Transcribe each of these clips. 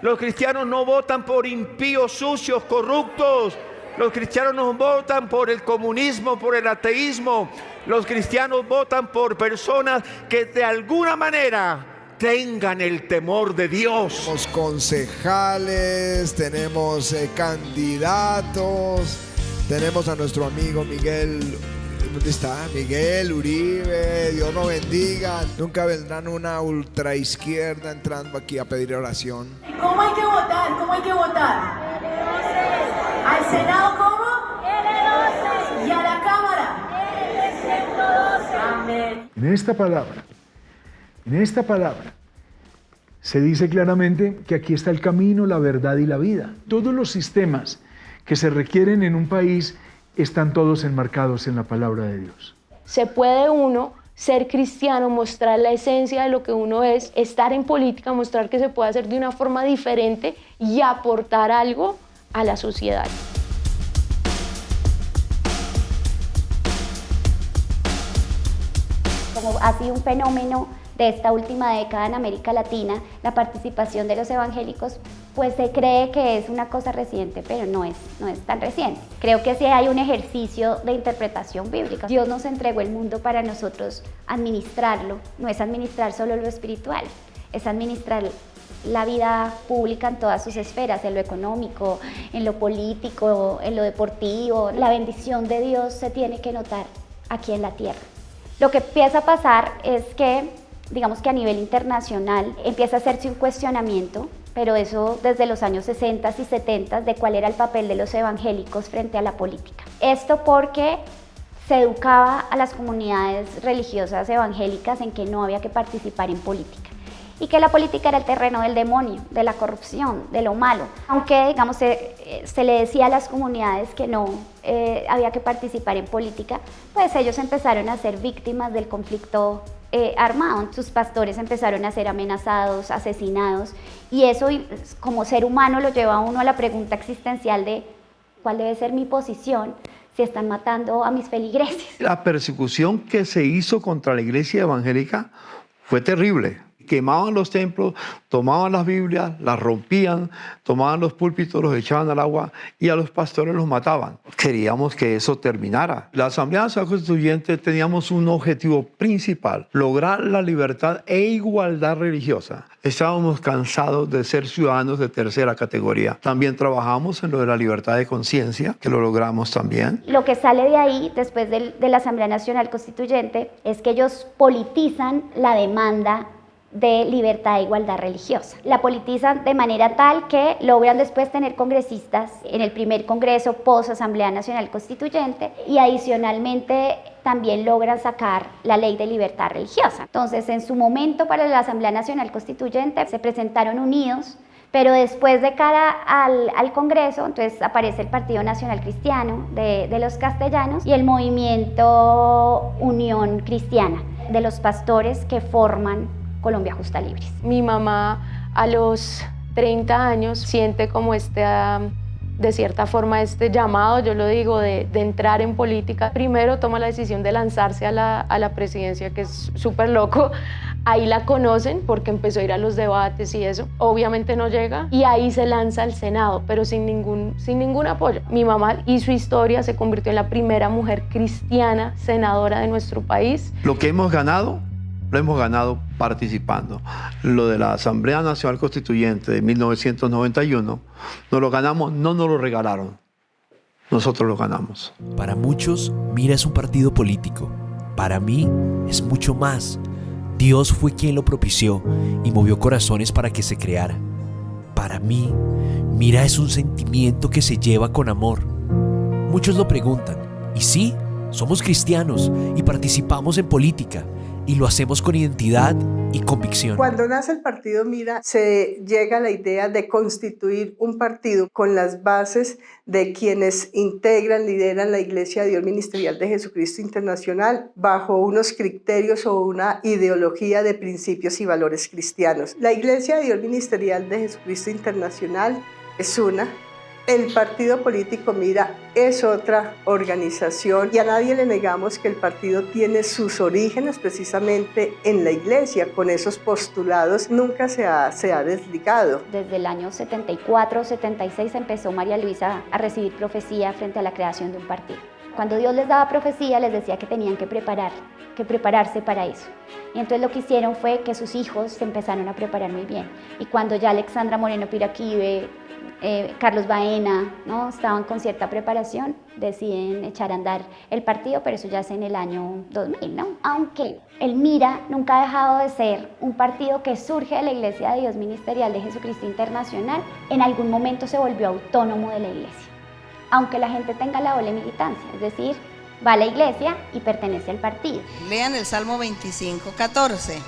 Los cristianos no votan por impíos, sucios, corruptos. Los cristianos no votan por el comunismo, por el ateísmo. Los cristianos votan por personas que de alguna manera tengan el temor de Dios. Tenemos concejales, tenemos candidatos, tenemos a nuestro amigo Miguel. ¿Dónde está? Miguel Uribe, Dios lo bendiga. Nunca vendrán una ultraizquierda entrando aquí a pedir oración. ¿Cómo hay que votar? ¿Cómo hay que votar? ¿Al Senado cómo? L12. ¿Y a la Cámara? L112. Amén. En esta palabra se dice claramente que aquí está el camino, la verdad y la vida. Todos los sistemas que se requieren en un país están todos enmarcados en la palabra de Dios. Se puede uno ser cristiano, mostrar la esencia de lo que uno es, estar en política, mostrar que se puede hacer de una forma diferente y aportar algo a la sociedad. Como ha sido un fenómeno de esta última década en América Latina, la participación de los evangélicos, pues se cree que es una cosa reciente, pero no es tan reciente. Creo que sí hay un ejercicio de interpretación bíblica. Dios nos entregó el mundo para nosotros administrarlo, no es administrar solo lo espiritual, es administrar la vida pública en todas sus esferas, en lo económico, en lo político, en lo deportivo. La bendición de Dios se tiene que notar aquí en la tierra. Lo que empieza a pasar es que, digamos que a nivel internacional, empieza a hacerse un cuestionamiento, pero eso desde los años 60 y 70, de cuál era el papel de los evangélicos frente a la política. Esto porque se educaba a las comunidades religiosas evangélicas en que no había que participar en política y que la política era el terreno del demonio, de la corrupción, de lo malo. Aunque, digamos, se le decía a las comunidades que no había que participar en política, pues ellos empezaron a ser víctimas del conflicto armado. Sus pastores empezaron a ser amenazados, asesinados, y eso como ser humano lo lleva a uno a la pregunta existencial de ¿cuál debe ser mi posición si están matando a mis feligreses? La persecución que se hizo contra la iglesia evangélica fue terrible. Quemaban los templos, tomaban las Biblias, las rompían, tomaban los púlpitos, los echaban al agua y a los pastores los mataban. Queríamos que eso terminara. La Asamblea Nacional Constituyente teníamos un objetivo principal: lograr la libertad e igualdad religiosa. Estábamos cansados de ser ciudadanos de tercera categoría. También trabajamos en lo de la libertad de conciencia, que lo logramos también. Lo que sale de ahí, después de la Asamblea Nacional Constituyente, es que ellos politizan la demanda de libertad e igualdad religiosa. La politizan de manera tal que logran después tener congresistas en el primer congreso post-Asamblea Nacional Constituyente y adicionalmente también logran sacar la ley de libertad religiosa. Entonces, en su momento para la Asamblea Nacional Constituyente se presentaron unidos, pero después de cara al Congreso, entonces aparece el Partido Nacional Cristiano de los castellanos y el movimiento Unión Cristiana de los pastores que forman Colombia Justa Libres. Mi mamá a los 30 años siente como de cierta forma este llamado, yo lo digo, de entrar en política. Primero toma la decisión de lanzarse a la presidencia, que es súper loco. Ahí la conocen porque empezó a ir a los debates y eso. Obviamente no llega y ahí se lanza al Senado, pero sin ningún apoyo. Mi mamá hizo historia, se convirtió en la primera mujer cristiana senadora de nuestro país. Lo que hemos ganado, lo hemos ganado participando. Lo de la Asamblea Nacional Constituyente de 1991, nos lo ganamos, no nos lo regalaron. Nosotros lo ganamos. Para muchos, Mira es un partido político. Para mí, es mucho más. Dios fue quien lo propició y movió corazones para que se creara. Para mí, Mira es un sentimiento que se lleva con amor. Muchos lo preguntan, y sí, somos cristianos y participamos en política, y lo hacemos con identidad y convicción. Cuando nace el partido Mira, se llega a la idea de constituir un partido con las bases de quienes integran, lideran la Iglesia de Dios Ministerial de Jesucristo Internacional bajo unos criterios o una ideología de principios y valores cristianos. La Iglesia de Dios Ministerial de Jesucristo Internacional es una, El partido político Mira es otra organización y a nadie le negamos que el partido tiene sus orígenes precisamente en la iglesia, con esos postulados nunca se ha desligado. Desde el año 74 o 76 empezó María Luisa a recibir profecía frente a la creación de un partido. Cuando Dios les daba profecía les decía que tenían que prepararse para eso. Y entonces lo que hicieron fue que sus hijos se empezaron a preparar muy bien. Y cuando ya Alexandra Moreno Piraquive, Carlos Baena, ¿no?, estaban con cierta preparación, deciden echar a andar el partido, pero eso ya es en el año 2000, ¿no? Aunque el Mira nunca ha dejado de ser un partido que surge de la Iglesia de Dios Ministerial de Jesucristo Internacional, en algún momento se volvió autónomo de la iglesia, aunque la gente tenga la doble militancia, es decir, va a la iglesia y pertenece al partido. Lean el Salmo 25:14.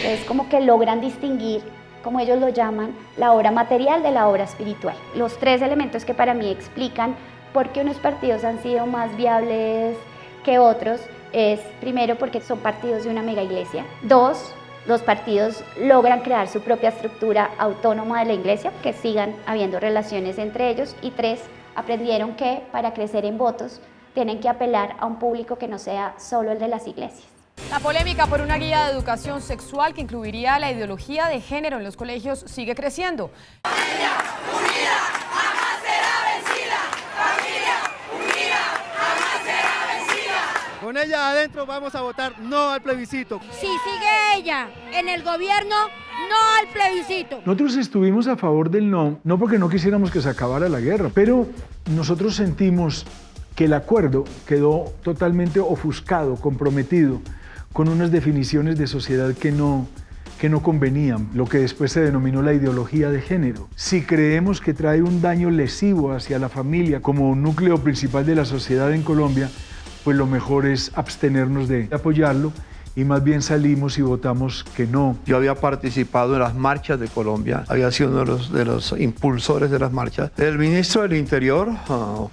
Es como que logran distinguir, como ellos lo llaman, la obra material de la obra espiritual. Los tres elementos que para mí explican por qué unos partidos han sido más viables que otros es, primero, porque son partidos de una mega iglesia. Dos, los partidos logran crear su propia estructura autónoma de la iglesia, que sigan habiendo relaciones entre ellos. Y tres, aprendieron que para crecer en votos tienen que apelar a un público que no sea solo el de las iglesias. La polémica por una guía de educación sexual que incluiría la ideología de género en los colegios sigue creciendo. Familia unida jamás será vencida. Familia unida jamás será vencida. Con ella adentro vamos a votar no al plebiscito. Si sigue ella en el gobierno, no al plebiscito. Nosotros estuvimos a favor del no porque no quisiéramos que se acabara la guerra, pero nosotros sentimos que el acuerdo quedó totalmente ofuscado, comprometido, con unas definiciones de sociedad que no convenían, lo que después se denominó la ideología de género. Si creemos que trae un daño lesivo hacia la familia como núcleo principal de la sociedad en Colombia, pues lo mejor es abstenernos de apoyarlo y más bien salimos y votamos que no. Yo había participado en las marchas de Colombia, había sido uno de los impulsores de las marchas. El ministro del Interior,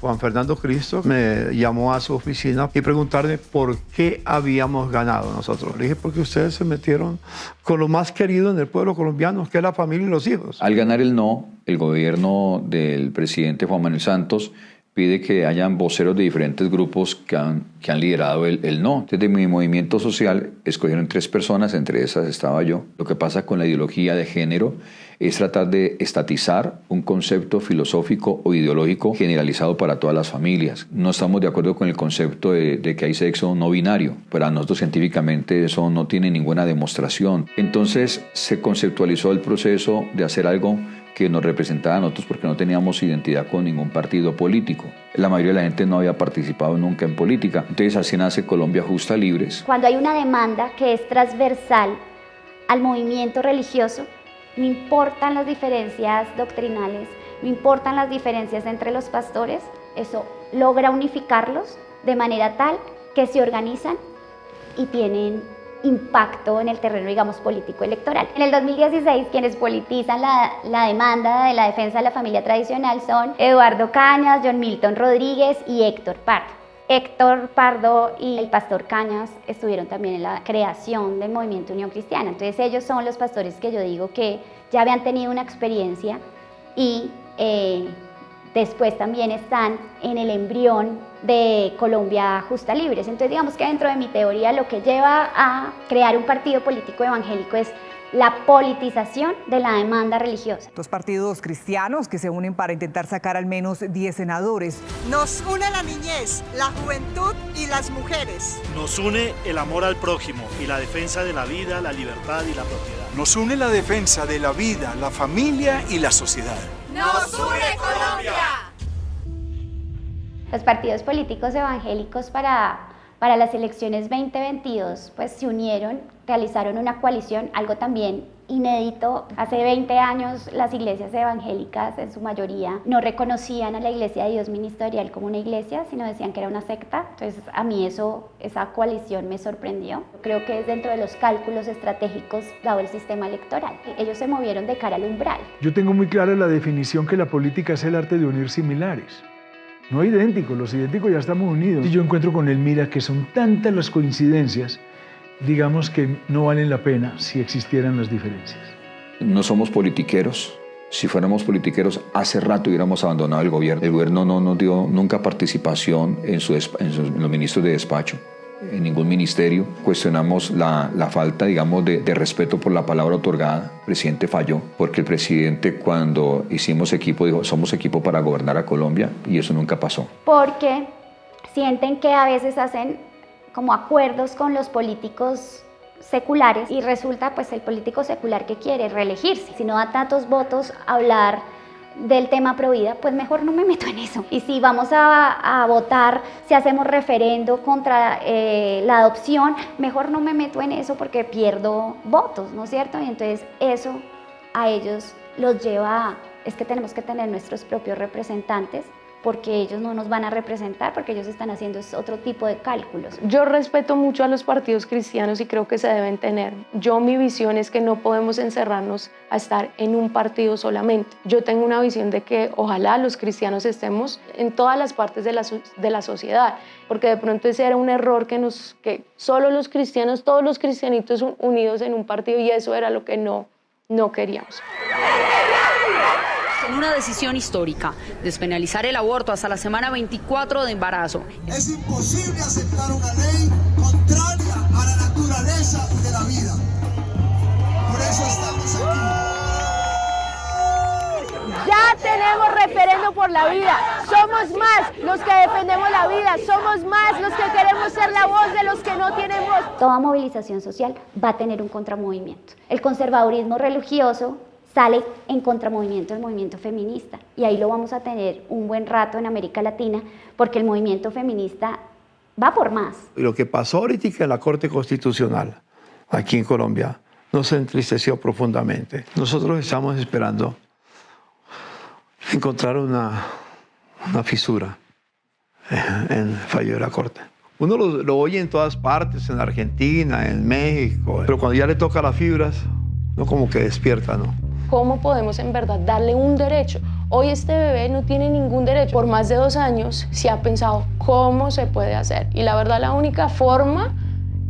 Juan Fernando Cristo, me llamó a su oficina y preguntarme por qué habíamos ganado nosotros. Le dije, porque ustedes se metieron con lo más querido en el pueblo colombiano, que es la familia y los hijos. Al ganar el no, el gobierno del presidente Juan Manuel Santos pide que hayan voceros de diferentes grupos que han liderado el no. Desde mi movimiento social escogieron 3 personas, entre esas estaba yo. Lo que pasa con la ideología de género es tratar de estatizar un concepto filosófico o ideológico generalizado para todas las familias. No estamos de acuerdo con el concepto de que hay sexo no binario. Para nosotros científicamente eso no tiene ninguna demostración. Entonces se conceptualizó el proceso de hacer algo que nos representaba a nosotros porque no teníamos identidad con ningún partido político. La mayoría de la gente no había participado nunca en política. Entonces así nace Colombia Justa Libres. Cuando hay una demanda que es transversal al movimiento religioso, no importan las diferencias doctrinales, no importan las diferencias entre los pastores, eso logra unificarlos de manera tal que se organizan y tienen impacto en el terreno, digamos, político electoral. En el 2016, quienes politizan la demanda de la defensa de la familia tradicional son Eduardo Cañas, John Milton Rodríguez y Héctor Pardo. Héctor Pardo y el pastor Cañas estuvieron también en la creación del movimiento Unión Cristiana. Entonces ellos son los pastores que yo digo que ya habían tenido una experiencia y después también están en el embrión de Colombia Justa Libres. Entonces digamos que dentro de mi teoría lo que lleva a crear un partido político evangélico es la politización de la demanda religiosa. Dos partidos cristianos que se unen para intentar sacar al menos 10 senadores. Nos une la niñez, la juventud y las mujeres. Nos une el amor al prójimo y la defensa de la vida, la libertad y la propiedad. Nos une la defensa de la vida, la familia y la sociedad. ¡Nos une Colombia! Los partidos políticos evangélicos para las elecciones 2022 pues se unieron, realizaron una coalición, algo también inédito. Hace 20 años las iglesias evangélicas en su mayoría no reconocían a la Iglesia de Dios Ministerial como una iglesia, sino decían que era una secta. Entonces a mí esa coalición me sorprendió. Creo que es dentro de los cálculos estratégicos dado el sistema electoral. Ellos se movieron de cara al umbral. Yo tengo muy clara la definición que la política es el arte de unir similares. No idénticos, los idénticos ya estamos unidos. Y yo encuentro con el Mira que son tantas las coincidencias, digamos que no valen la pena si existieran las diferencias. No somos politiqueros. Si fuéramos politiqueros, hace rato hubiéramos abandonado el gobierno. El gobierno no nos dio nunca participación en los ministros de despacho, en ningún ministerio. Cuestionamos la falta, digamos, de respeto por la palabra otorgada. El presidente falló, porque el presidente, cuando hicimos equipo, dijo, somos equipo para gobernar a Colombia, y eso nunca pasó. Porque sienten que a veces hacen como acuerdos con los políticos seculares y resulta pues el político secular que quiere reelegirse. Si no da tantos votos a hablar del tema provida, pues mejor no me meto en eso. Y si vamos a votar, si hacemos referendo contra la adopción, mejor no me meto en eso porque pierdo votos, ¿no es cierto? Y entonces eso a ellos los lleva es que tenemos que tener nuestros propios representantes, porque ellos no nos van a representar, porque ellos están haciendo otro tipo de cálculos. Yo respeto mucho a los partidos cristianos y creo que se deben tener. Mi visión es que no podemos encerrarnos a estar en un partido solamente. Yo tengo una visión de que ojalá los cristianos estemos en todas las partes de la sociedad, porque de pronto ese era un error que solo los cristianos, todos los cristianitos unidos en un partido, y eso era lo que no queríamos. Con una decisión histórica, despenalizar el aborto hasta la semana 24 de embarazo. Es imposible aceptar una ley contraria a la naturaleza de la vida. Por eso estamos aquí. Ya tenemos referendo por la vida. Somos más los que defendemos la vida. Somos más los que queremos ser la voz de los que no tienen voz. Toda movilización social va a tener un contramovimiento. El conservadurismo religioso sale en contramovimiento del movimiento feminista, y ahí lo vamos a tener un buen rato en América Latina, porque el movimiento feminista va por más. Y lo que pasó ahorita en la Corte Constitucional, aquí en Colombia, nos entristeció profundamente. Nosotros estamos esperando encontrar una fisura en el fallo de la Corte. Uno lo oye en todas partes, en Argentina, en México, pero cuando ya le toca las fibras, no como que despierta, ¿no? ¿Cómo podemos en verdad darle un derecho? Hoy este bebé no tiene ningún derecho. Por más de 2 años se ha pensado cómo se puede hacer. Y la verdad, la única forma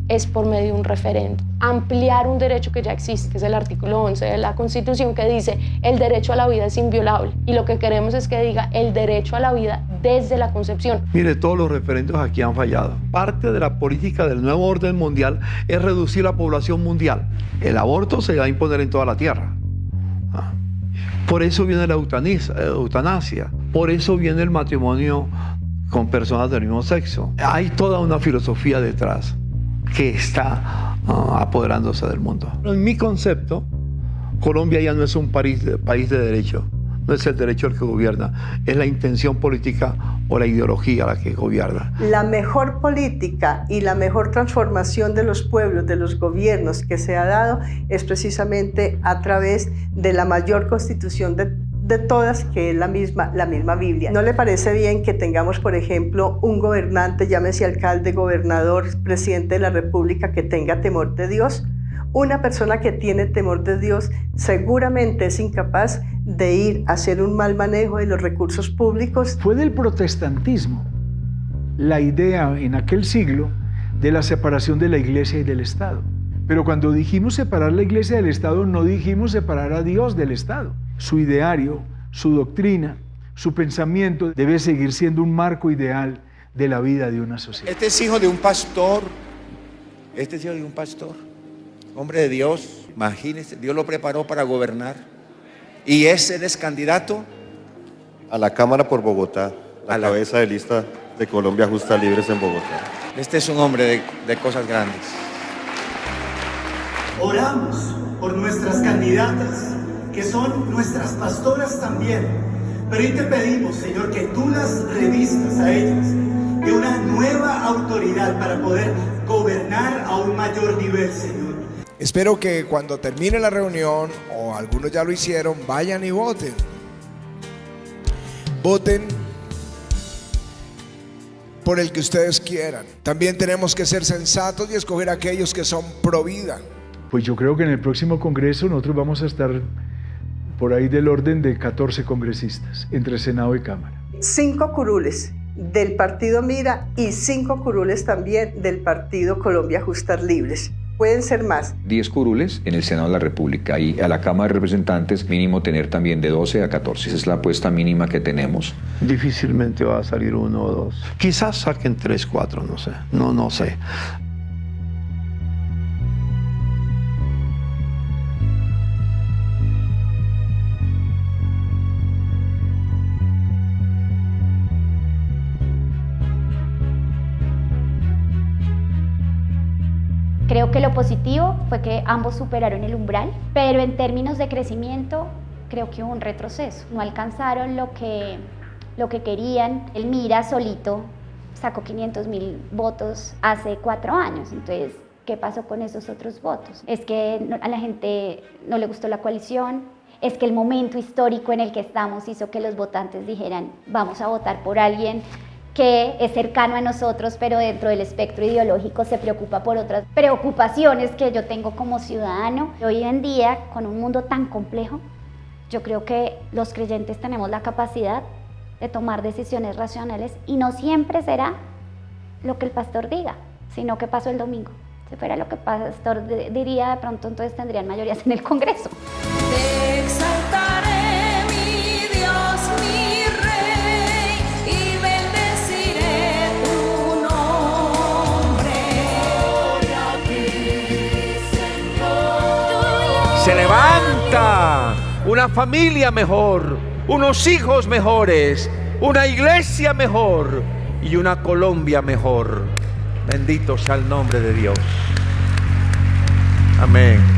es por medio de un referendo. Ampliar un derecho que ya existe, que es el artículo 11 de la Constitución, que dice el derecho a la vida es inviolable. Y lo que queremos es que diga el derecho a la vida desde la concepción. Mire, todos los referendos aquí han fallado. Parte de la política del nuevo orden mundial es reducir la población mundial. El aborto se va a imponer en toda la tierra. Por eso viene la eutanasia, por eso viene el matrimonio con personas del mismo sexo. Hay toda una filosofía detrás que está apoderándose del mundo. En mi concepto, Colombia ya no es un país de derecho, no es el derecho el que gobierna, es la intención política o la ideología la que gobierna. La mejor política y la mejor transformación de los pueblos, de los gobiernos que se ha dado es precisamente a través de la mayor constitución de todas, que es la misma Biblia. ¿No le parece bien que tengamos, por ejemplo, un gobernante, llámese alcalde, gobernador, presidente de la República, que tenga temor de Dios? Una persona que tiene temor de Dios seguramente es incapaz de ir a hacer un mal manejo de los recursos públicos. Fue del protestantismo la idea en aquel siglo de la separación de la iglesia y del Estado. Pero cuando dijimos separar la iglesia del Estado, no dijimos separar a Dios del Estado. Su ideario, su doctrina, su pensamiento debe seguir siendo un marco ideal de la vida de una sociedad. Este es hijo de un pastor, hombre de Dios, imagínense, Dios lo preparó para gobernar. Y él es candidato a la Cámara por Bogotá, la cabeza de lista de Colombia Justa Libres en Bogotá. Este es un hombre de cosas grandes. Oramos por nuestras candidatas, que son nuestras pastoras también. Pero hoy te pedimos, Señor, que tú las revistas a ellas de una nueva autoridad para poder gobernar a un mayor nivel, Señor. Espero que cuando termine la reunión, o algunos ya lo hicieron, vayan y voten. Voten por el que ustedes quieran. También tenemos que ser sensatos y escoger a aquellos que son pro vida. Pues yo creo que en el próximo congreso nosotros vamos a estar por ahí del orden de 14 congresistas, entre Senado y Cámara. 5 curules del partido Mira y 5 curules también del partido Colombia Justas Libres. pueden ser más. 10 curules en el Senado de la República y a la Cámara de Representantes mínimo tener también de 12 a 14. Esa es la apuesta mínima que tenemos. Difícilmente va a salir 1 o 2. Quizás saquen 3, 4, no sé. No sé. Creo que lo positivo fue que ambos superaron el umbral, pero en términos de crecimiento creo que hubo un retroceso. No alcanzaron lo que querían. El Mira solito sacó 500.000 votos hace 4 años, entonces, ¿qué pasó con esos otros votos? Es que a la gente no le gustó la coalición, es que el momento histórico en el que estamos hizo que los votantes dijeran, vamos a votar por alguien que es cercano a nosotros, pero dentro del espectro ideológico se preocupa por otras preocupaciones que yo tengo como ciudadano. Hoy en día, con un mundo tan complejo, yo creo que los creyentes tenemos la capacidad de tomar decisiones racionales y no siempre será lo que el pastor diga, sino que pasó el domingo. Si fuera lo que el pastor diría, de pronto entonces tendrían mayorías en el Congreso. Te exaltaré, mi Dios, mi Rey, y bendeciré tu nombre. Gloria a ti, Señor. Se levanta una familia mejor, unos hijos mejores, una iglesia mejor y una Colombia mejor. Bendito sea el nombre de Dios. Amén.